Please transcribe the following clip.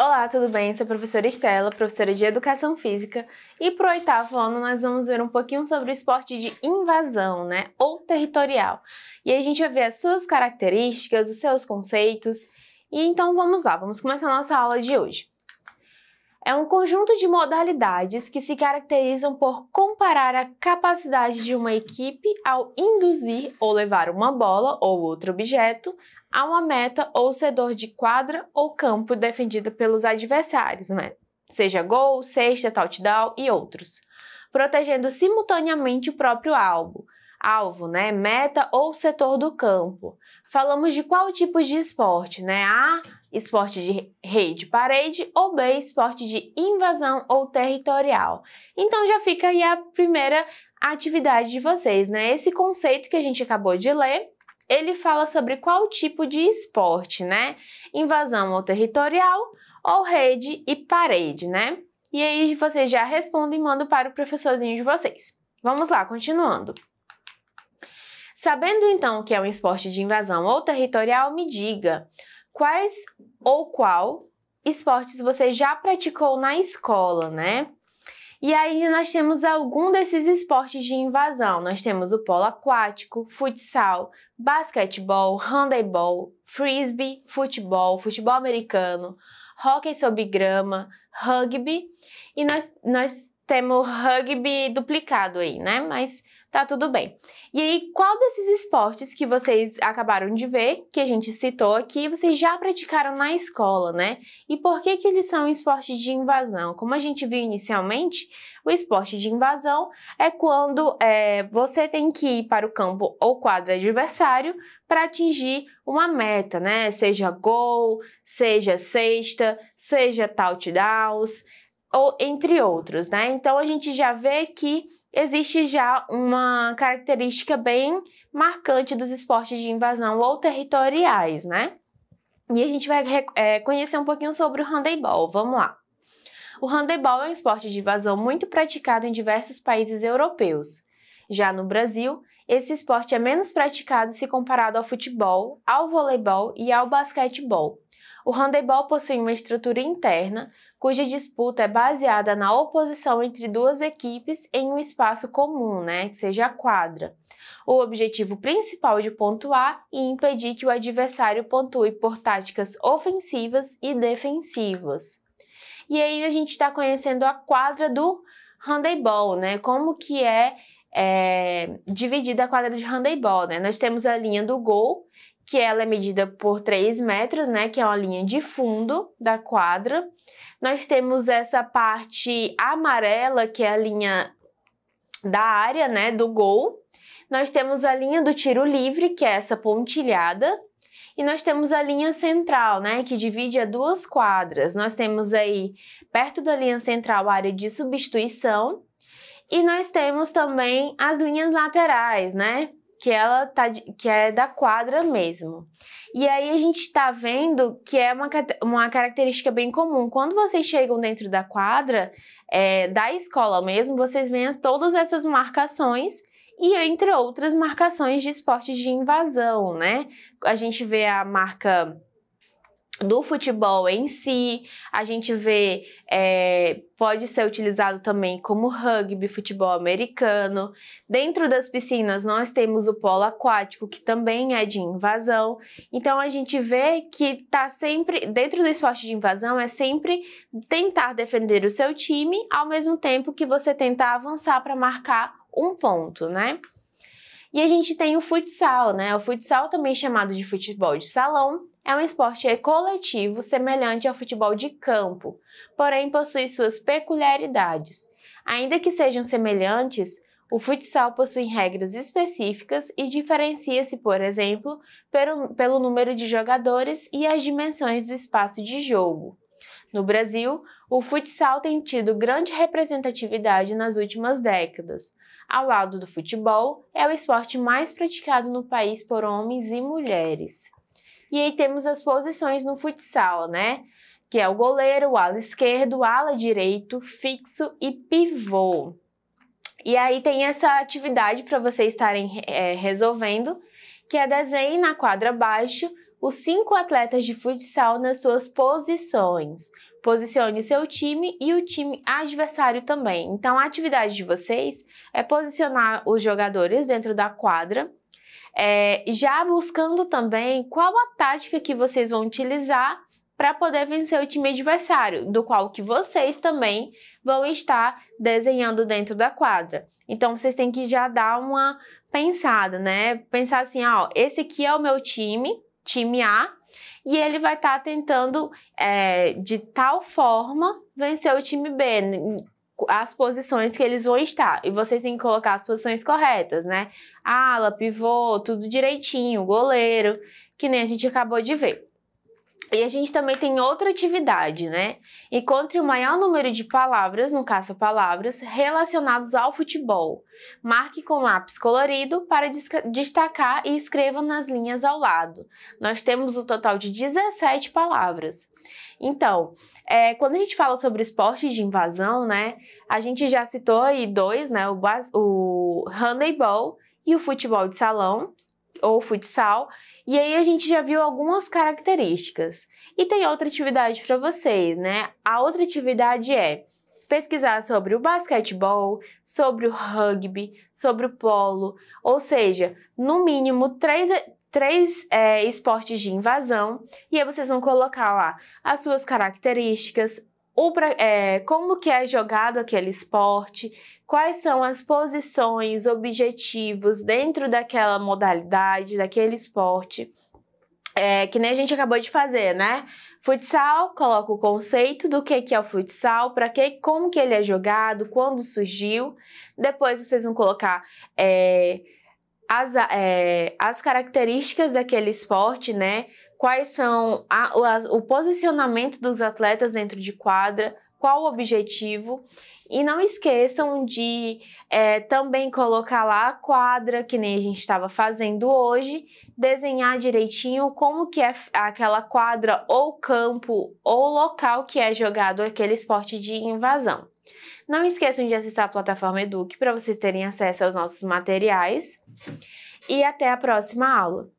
Olá, tudo bem? Sou a professora Estela, professora de Educação Física, e para o 8º ano nós vamos ver um pouquinho sobre o esporte de invasão, ou territorial. E aí a gente vai ver as suas características, os seus conceitos, e então vamos lá, vamos começar a nossa aula de hoje. É um conjunto de modalidades que se caracterizam por comparar a capacidade de uma equipe ao induzir ou levar uma bola ou outro objeto a uma meta ou setor de quadra ou campo defendida pelos adversários, seja gol, cesta, touchdown e outros, protegendo simultaneamente o próprio alvo, meta ou setor do campo. Falamos de qual tipo de esporte, A, esporte de rede, parede, ou B, esporte de invasão ou territorial. Então já fica aí a primeira atividade de vocês, Esse conceito que a gente acabou de ler, ele fala sobre qual tipo de esporte, Invasão ou territorial, ou rede e parede, E aí vocês já respondem e mandam para o professorzinho de vocês. Vamos lá, continuando. Sabendo então o que é um esporte de invasão ou territorial, me diga quais ou qual esportes você já praticou na escola, E aí nós temos algum desses esportes de invasão. Nós temos o polo aquático, futsal, basquetebol, handebol, frisbee, futebol, futebol americano, hóquei sobre grama, rugby, e nós temos rugby duplicado aí, Mas tá tudo bem. E aí, qual desses esportes que vocês acabaram de ver, que a gente citou aqui, vocês já praticaram na escola, E por que eles são esportes de invasão? Como a gente viu inicialmente, o esporte de invasão é quando você tem que ir para o campo ou quadra adversário para atingir uma meta, Seja gol, seja cesta, seja touchdowns, ou entre outros, Então, a gente já vê que existe já uma característica bem marcante dos esportes de invasão ou territoriais, E a gente vai conhecer um pouquinho sobre o handebol. Vamos lá. O handebol é um esporte de invasão muito praticado em diversos países europeus. Já no Brasil, esse esporte é menos praticado se comparado ao futebol, ao voleibol e ao basquetebol. O handebol possui uma estrutura interna, cuja disputa é baseada na oposição entre duas equipes em um espaço comum, que seja a quadra. O objetivo principal de pontuar e impedir que o adversário pontue por táticas ofensivas e defensivas. E aí a gente está conhecendo a quadra do handebol, Como que é dividida a quadra de handebol, Nós temos a linha do gol, que ela é medida por 3 metros, Que é uma linha de fundo da quadra. Nós temos essa parte amarela, que é a linha da área, do gol. Nós temos a linha do tiro livre, que é essa pontilhada. E nós temos a linha central, que divide a 2 quadras. Nós temos aí, perto da linha central, a área de substituição. E nós temos também as linhas laterais, que é da quadra mesmo. E aí a gente está vendo que é uma característica bem comum. Quando vocês chegam dentro da quadra, da escola mesmo, vocês veem todas essas marcações e entre outras marcações de esportes de invasão, A gente vê a marca do futebol em si, a gente vê, pode ser utilizado também como rugby, futebol americano. Dentro das piscinas nós temos o polo aquático, que também é de invasão. Então a gente vê que tá sempre, dentro do esporte de invasão, é sempre tentar defender o seu time, ao mesmo tempo que você tenta avançar para marcar um ponto, E a gente tem o futsal, O futsal, também chamado de futebol de salão, é um esporte coletivo semelhante ao futebol de campo, porém possui suas peculiaridades. Ainda que sejam semelhantes, o futsal possui regras específicas e diferencia-se, por exemplo, pelo número de jogadores e as dimensões do espaço de jogo. No Brasil, o futsal tem tido grande representatividade nas últimas décadas. Ao lado do futebol, é o esporte mais praticado no país por homens e mulheres. E aí temos as posições no futsal, Que é o goleiro, o ala esquerdo, o ala direito, fixo e pivô. E aí tem essa atividade para vocês estarem resolvendo, que é desenhe na quadra abaixo os 5 atletas de futsal nas suas posições. Posicione seu time e o time adversário também. Então, a atividade de vocês é posicionar os jogadores dentro da quadra, já buscando também qual a tática que vocês vão utilizar para poder vencer o time adversário, do qual que vocês também vão estar desenhando dentro da quadra. Então, vocês têm que já dar uma pensada, né? Pensar assim, ó, esse aqui é o meu time, time A, e ele vai estar tentando, de tal forma, vencer o time B, as posições que eles vão estar. E vocês têm que colocar as posições corretas, né? Ala, pivô, tudo direitinho, goleiro, que nem a gente acabou de ver. E a gente também tem outra atividade, né? Encontre o maior número de palavras, no caça-palavras, relacionados ao futebol. Marque com lápis colorido para destacar e escreva nas linhas ao lado. Nós temos o total de 17 palavras. Então, quando a gente fala sobre esportes de invasão, né? A gente já citou aí 2, né? O handebol e o futebol de salão, ou futsal. E aí a gente já viu algumas características. E tem outra atividade para vocês, né? A outra atividade é pesquisar sobre o basquetebol, sobre o rugby, sobre o polo, ou seja, no mínimo três esportes de invasão. E aí vocês vão colocar lá as suas características, como que é jogado aquele esporte, quais são as posições, objetivos dentro daquela modalidade, daquele esporte, que nem a gente acabou de fazer, né? Futsal, coloca o conceito do que é o futsal, como que ele é jogado, quando surgiu. Depois vocês vão colocar as características daquele esporte, né? Quais são o posicionamento dos atletas dentro de quadra, qual o objetivo. E não esqueçam de também colocar lá a quadra, que nem a gente estava fazendo hoje, desenhar direitinho como que é aquela quadra ou campo ou local que é jogado aquele esporte de invasão. Não esqueçam de acessar a plataforma Eduque para vocês terem acesso aos nossos materiais. E até a próxima aula!